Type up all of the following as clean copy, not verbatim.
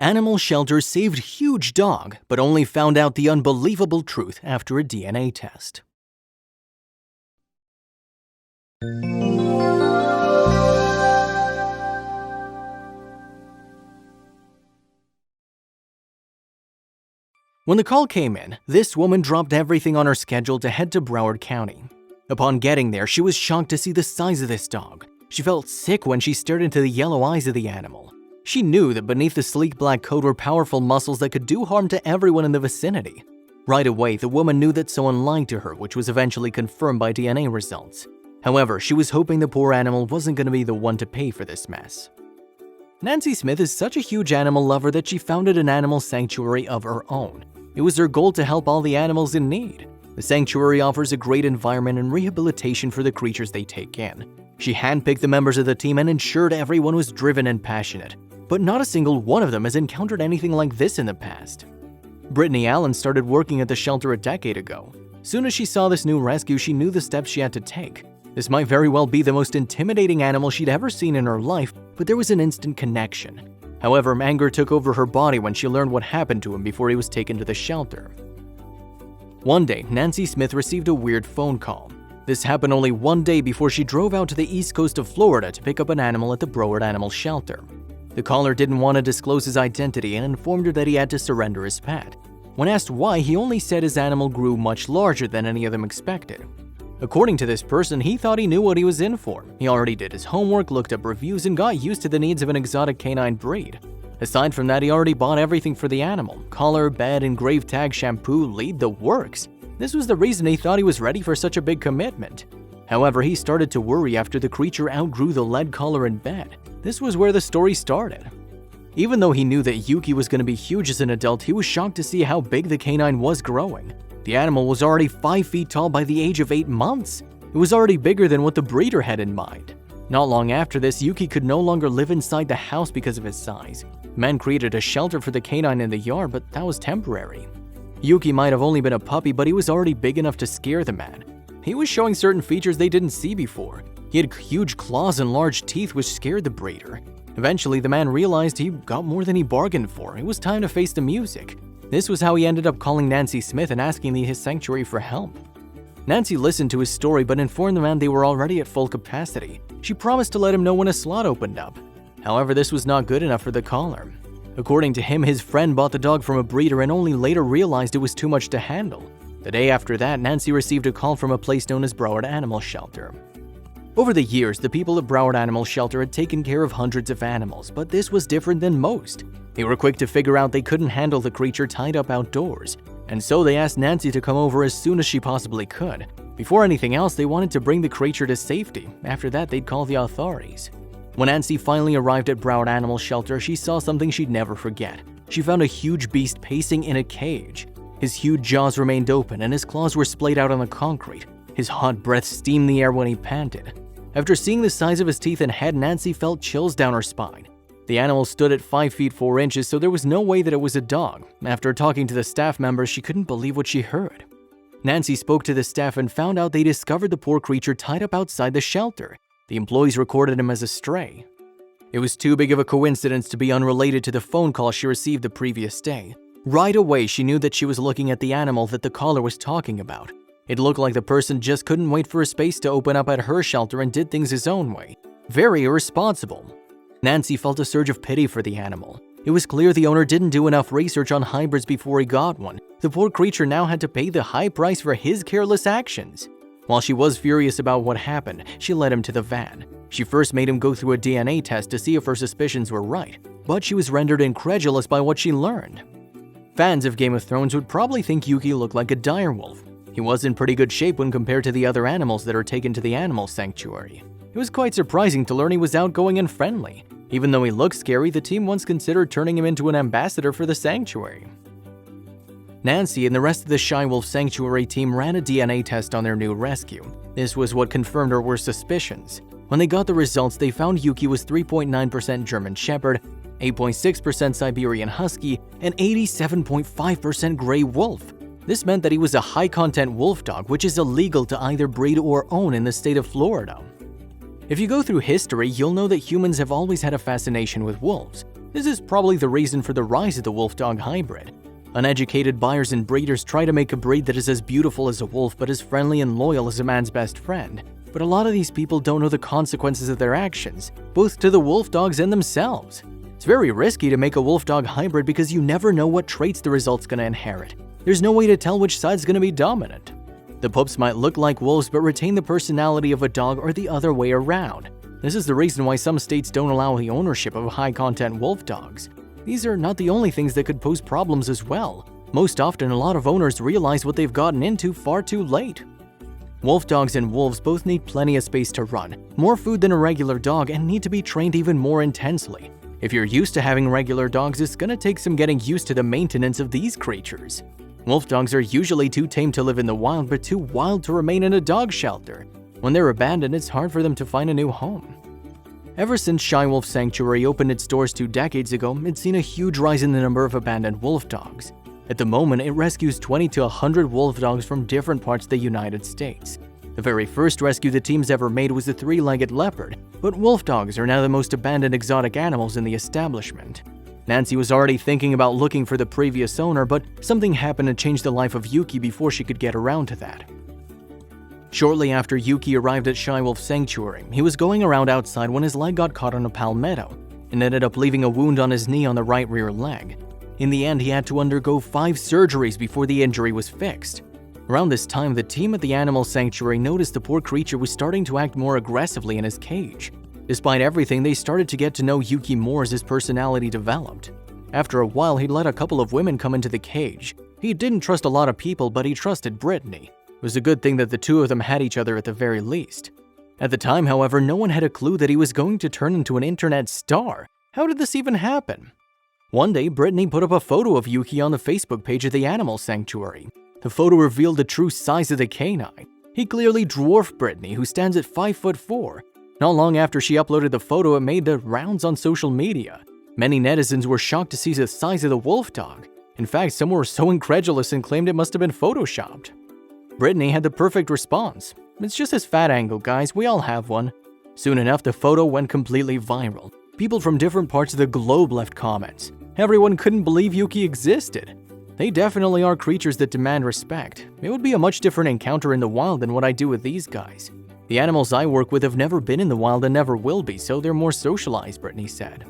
Animal shelter saved huge dog, but only found out the unbelievable truth after a DNA test. When the call came in, this woman dropped everything on her schedule to head to Broward County. Upon getting there, she was shocked to see the size of this dog. She felt sick when she stared into the yellow eyes of the animal. She knew that beneath the sleek black coat were powerful muscles that could do harm to everyone in the vicinity. Right away, the woman knew that someone lied to her, which was eventually confirmed by DNA results. However, she was hoping the poor animal wasn't going to be the one to pay for this mess. Nancy Smith is such a huge animal lover that she founded an animal sanctuary of her own. It was her goal to help all the animals in need. The sanctuary offers a great environment and rehabilitation for the creatures they take in. She handpicked the members of the team and ensured everyone was driven and passionate. But not a single one of them has encountered anything like this in the past. Brittany Allen started working at the shelter a decade ago. Soon as she saw this new rescue, she knew the steps she had to take. This might very well be the most intimidating animal she'd ever seen in her life, but there was an instant connection. However, anger took over her body when she learned what happened to him before he was taken to the shelter. One day, Nancy Smith received a weird phone call. This happened only one day before she drove out to the east coast of Florida to pick up an animal at the Broward Animal Shelter. The caller didn't want to disclose his identity and informed her that he had to surrender his pet. When asked why, he only said his animal grew much larger than any of them expected. According to this person, he thought he knew what he was in for. He already did his homework, looked up reviews, and got used to the needs of an exotic canine breed. Aside from that, he already bought everything for the animal: collar, bed, engraved tag, shampoo, lead, the works. This was the reason he thought he was ready for such a big commitment. However, he started to worry after the creature outgrew the lead collar and bed. This was where the story started. Even though he knew that Yuki was going to be huge as an adult, he was shocked to see how big the canine was growing. The animal was already 5 feet tall by the age of 8 months. It was already bigger than what the breeder had in mind. Not long after this, Yuki could no longer live inside the house because of his size. Men created a shelter for the canine in the yard, but that was temporary. Yuki might have only been a puppy, but he was already big enough to scare the man. He was showing certain features they didn't see before. He had huge claws and large teeth, which scared the breeder. Eventually, the man realized he got more than he bargained for. It was time to face the music. This was how he ended up calling Nancy Smith and asking his sanctuary for help. Nancy listened to his story but informed the man they were already at full capacity. She promised to let him know when a slot opened up. However, this was not good enough for the caller. According to him, his friend bought the dog from a breeder and only later realized it was too much to handle. The day after that, Nancy received a call from a place known as Broward Animal Shelter. Over the years, the people at Broward Animal Shelter had taken care of hundreds of animals, but this was different than most. They were quick to figure out they couldn't handle the creature tied up outdoors, and so they asked Nancy to come over as soon as she possibly could. Before anything else, they wanted to bring the creature to safety. After that, they'd call the authorities. When Nancy finally arrived at Broward Animal Shelter, she saw something she'd never forget. She found a huge beast pacing in a cage. His huge jaws remained open and his claws were splayed out on the concrete. His hot breath steamed the air when he panted. After seeing the size of his teeth and head, Nancy felt chills down her spine. The animal stood at 5 feet 4 inches, so there was no way that it was a dog. After talking to the staff members, she couldn't believe what she heard. Nancy spoke to the staff and found out they discovered the poor creature tied up outside the shelter. The employees recorded him as a stray. It was too big of a coincidence to be unrelated to the phone call she received the previous day. Right away, she knew that she was looking at the animal that the caller was talking about. It looked like the person just couldn't wait for a space to open up at her shelter and did things his own way. Very irresponsible. Nancy felt a surge of pity for the animal. It was clear the owner didn't do enough research on hybrids before he got one. The poor creature now had to pay the high price for his careless actions. While she was furious about what happened, she led him to the van. She first made him go through a DNA test to see if her suspicions were right, but she was rendered incredulous by what she learned. Fans of Game of Thrones would probably think Yuki looked like a direwolf. He was in pretty good shape when compared to the other animals that are taken to the animal sanctuary. It was quite surprising to learn he was outgoing and friendly. Even though he looked scary, the team once considered turning him into an ambassador for the sanctuary. Nancy and the rest of the Shy Wolf Sanctuary team ran a DNA test on their new rescue. This was what confirmed her worst suspicions. When they got the results, they found Yuki was 3.9% German Shepherd, 8.6% Siberian Husky, and 87.5% Gray Wolf. This meant that he was a high-content wolf dog, which is illegal to either breed or own in the state of Florida. If you go through history, you'll know that humans have always had a fascination with wolves. This is probably the reason for the rise of the wolfdog hybrid. Uneducated buyers and breeders try to make a breed that is as beautiful as a wolf but as friendly and loyal as a man's best friend. But a lot of these people don't know the consequences of their actions, both to the wolfdogs and themselves. It's very risky to make a wolfdog hybrid because you never know what traits the result's gonna inherit. There's no way to tell which side's gonna be dominant. The pups might look like wolves but retain the personality of a dog or the other way around. This is the reason why some states don't allow the ownership of high-content wolf dogs. These are not the only things that could pose problems as well. Most often, a lot of owners realize what they've gotten into far too late. Wolf dogs and wolves both need plenty of space to run, more food than a regular dog, and need to be trained even more intensely. If you're used to having regular dogs, it's gonna take some getting used to the maintenance of these creatures. Wolf dogs are usually too tame to live in the wild, but too wild to remain in a dog shelter. When they're abandoned, it's hard for them to find a new home. Ever since Shy Wolf Sanctuary opened its doors 2 decades ago, it's seen a huge rise in the number of abandoned wolf dogs. At the moment, it rescues 20 to 100 wolf dogs from different parts of the United States. The very first rescue the team's ever made was a 3-legged leopard, but wolf dogs are now the most abandoned exotic animals in the establishment. Nancy was already thinking about looking for the previous owner, but something happened to change the life of Yuki before she could get around to that. Shortly after Yuki arrived at Shy Wolf Sanctuary, he was going around outside when his leg got caught on a palmetto and ended up leaving a wound on his knee on the right rear leg. In the end, he had to undergo 5 surgeries before the injury was fixed. Around this time, the team at the animal sanctuary noticed the poor creature was starting to act more aggressively in his cage. Despite everything, they started to get to know Yuki more as his personality developed. After a while, he'd let a couple of women come into the cage. He didn't trust a lot of people, but he trusted Brittany. It was a good thing that the two of them had each other at the very least. At the time, however, no one had a clue that he was going to turn into an internet star. How did this even happen? One day, Brittany put up a photo of Yuki on the Facebook page of the animal sanctuary. The photo revealed the true size of the canine. He clearly dwarfed Brittany, who stands at 5'4". Not long after she uploaded the photo, it made the rounds on social media. Many netizens were shocked to see the size of the wolf dog. In fact, some were so incredulous and claimed it must have been photoshopped. Brittany had the perfect response. It's just his fat angle, guys, we all have one. Soon enough, the photo went completely viral. People from different parts of the globe left comments. Everyone couldn't believe Yuki existed. They definitely are creatures that demand respect. It would be a much different encounter in the wild than what I do with these guys. The animals I work with have never been in the wild and never will be, so they're more socialized, Brittany said.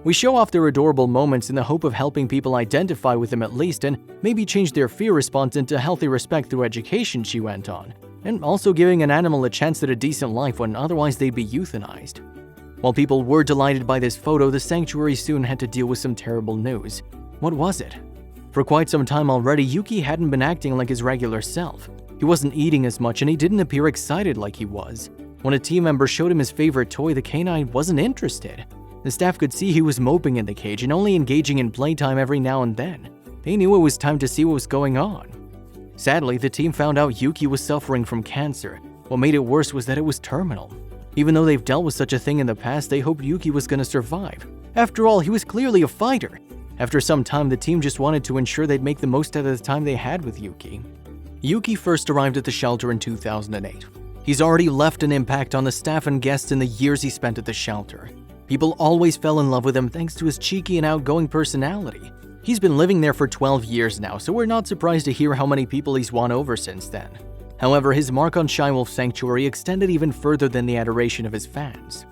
We show off their adorable moments in the hope of helping people identify with them at least and maybe change their fear response into healthy respect through education, she went on, and also giving an animal a chance at a decent life when otherwise they'd be euthanized. While people were delighted by this photo, the sanctuary soon had to deal with some terrible news. What was it? For quite some time already, Yuki hadn't been acting like his regular self. He wasn't eating as much and he didn't appear excited like he was. When a team member showed him his favorite toy, the canine wasn't interested. The staff could see he was moping in the cage and only engaging in playtime every now and then. They knew it was time to see what was going on. Sadly, the team found out Yuki was suffering from cancer. What made it worse was that it was terminal. Even though they've dealt with such a thing in the past, they hoped Yuki was going to survive. After all, he was clearly a fighter. After some time, the team just wanted to ensure they'd make the most out of the time they had with Yuki. Yuki first arrived at the shelter in 2008. He's already left an impact on the staff and guests in the years he spent at the shelter. People always fell in love with him thanks to his cheeky and outgoing personality. He's been living there for 12 years now, so we're not surprised to hear how many people he's won over since then. However, his mark on Shy Wolf Sanctuary extended even further than the adoration of his fans.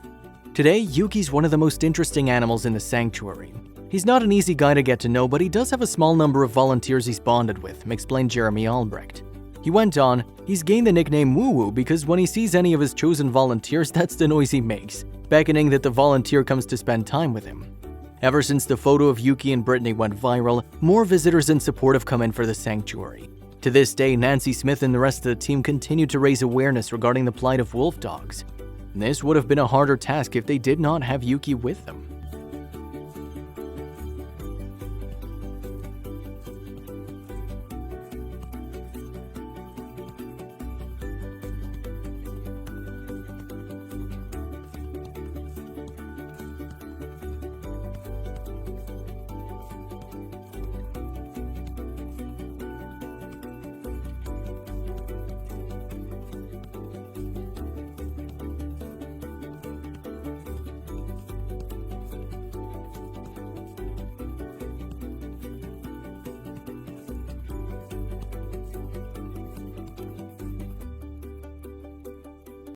Today, Yuki's one of the most interesting animals in the sanctuary. He's not an easy guy to get to know, but he does have a small number of volunteers he's bonded with, explained Jeremy Albrecht. He went on, he's gained the nickname Woo Woo because when he sees any of his chosen volunteers, that's the noise he makes, beckoning that the volunteer comes to spend time with him. Ever since the photo of Yuki and Brittany went viral, more visitors and support have come in for the sanctuary. To this day, Nancy Smith and the rest of the team continue to raise awareness regarding the plight of wolf dogs. This would have been a harder task if they did not have Yuki with them.